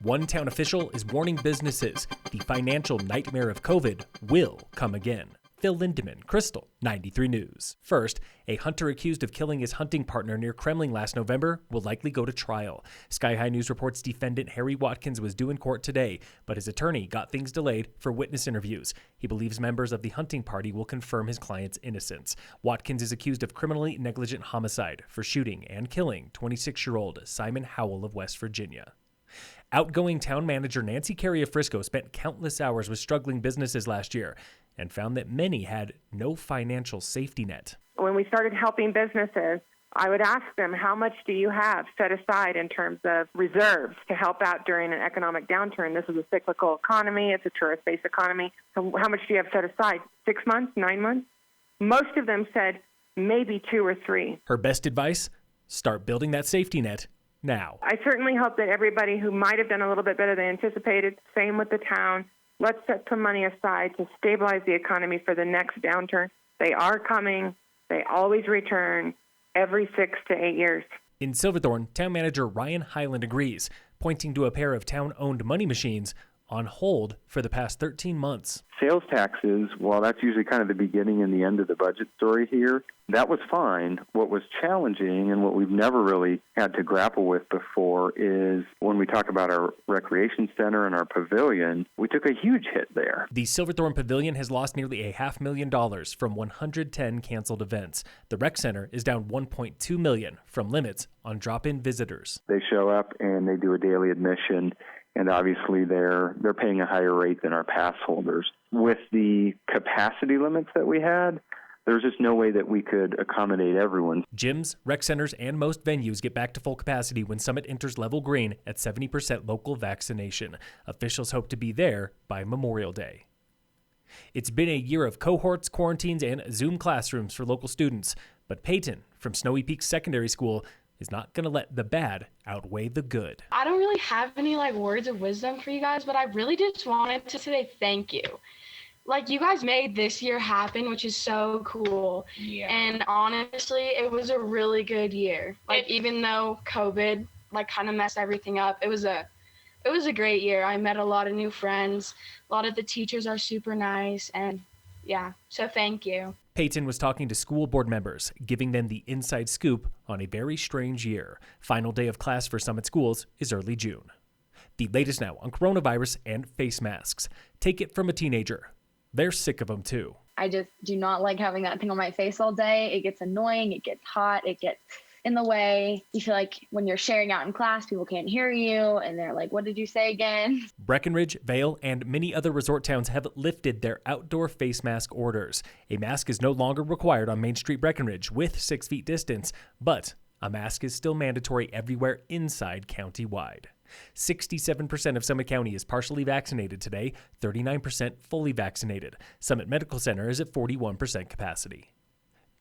One town official is warning businesses the financial nightmare of COVID will come again. Phil Lindemann, Krystal, 93 News. First, a hunter accused of killing his hunting partner near Kremling last November will likely go to trial. Sky High News reports defendant Harry Watkins was due in court today, but his attorney got things delayed for witness interviews. He believes members of the hunting party will confirm his client's innocence. Watkins is accused of criminally negligent homicide for shooting and killing 26-year-old Simon Howell of West Virginia. Outgoing town manager Nancy Carey of Frisco spent countless hours with struggling businesses last year and found that many had no financial safety net. When we started helping businesses, I would ask them, how much do you have set aside in terms of reserves to help out during an economic downturn? This is a cyclical economy. It's a tourist-based economy. So how much do you have set aside? 6 months? 9 months? Most of them said maybe 2 or 3. Her best advice? Start building that safety net now. I certainly hope that everybody who might have done a little bit better than anticipated, same with the town, let's set some money aside to stabilize the economy for the next downturn. They are coming. They always return every 6 to 8 years. In Silverthorne, town manager Ryan Highland agrees, pointing to a pair of town-owned money machines on hold for the past 13 months. Sales taxes, well, that's usually kind of the beginning and the end of the budget story here. That was fine. What was challenging and what we've never really had to grapple with before is when we talk about our recreation center and our pavilion, we took a huge hit there. The Silverthorne Pavilion has lost nearly $500,000 from 110 canceled events. The rec center is down $1.2 million from limits on drop-in visitors. They show up and they do a daily admission, and obviously they're paying a higher rate than our pass holders. With the capacity limits that we had, there's just no way that we could accommodate everyone. Gyms, rec centers, and most venues get back to full capacity when Summit enters level green at 70% local vaccination. Officials hope to be there by Memorial Day. It's been a year of cohorts, quarantines, and Zoom classrooms for local students, but Peyton from Snowy Peak Secondary School is not going to let the bad outweigh the good. I don't really have any words of wisdom for you guys, but I really just wanted to say thank you. You guys made this year happen, which is so cool. Yeah. And honestly, it was a really good year. Even though COVID kind of messed everything up, it was a great year. I met a lot of new friends. A lot of the teachers are super nice, and yeah, so thank you. Peyton was talking to school board members, giving them the inside scoop on a very strange year. Final day of class for Summit schools is early June. The latest now on coronavirus and face masks. Take it from a teenager. They're sick of them too. I just do not like having that thing on my face all day. It gets annoying, it gets hot, it gets in the way. You feel like when you're sharing out in class, people can't hear you, and they're like, what did you say again? Breckenridge, Vail, and many other resort towns have lifted their outdoor face mask orders. A mask is no longer required on Main Street Breckenridge with 6 feet distance, but a mask is still mandatory everywhere inside county-wide. 67% of Summit County is partially vaccinated today, 39% fully vaccinated. Summit Medical Center is at 41% capacity.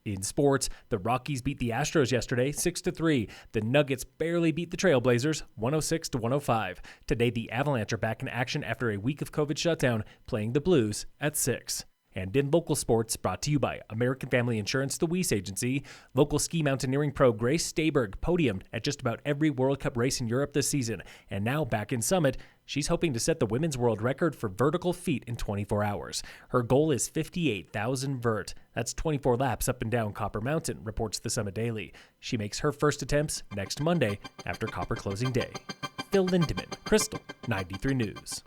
In sports, the Rockies beat the Astros yesterday 6-3. The Nuggets barely beat the Trailblazers 106-105. Today, the Avalanche are back in action after a week of COVID shutdown, playing the Blues at 6. And in local sports, brought to you by American Family Insurance, the Weiss Agency, local ski mountaineering pro Grace Stayberg podiumed at just about every World Cup race in Europe this season. And now back in Summit, she's hoping to set the women's world record for vertical feet in 24 hours. Her goal is 58,000 vert. That's 24 laps up and down Copper Mountain, reports the Summit Daily. She makes her first attempts next Monday after Copper closing day. Phil Lindemann, Krystal, 93 News.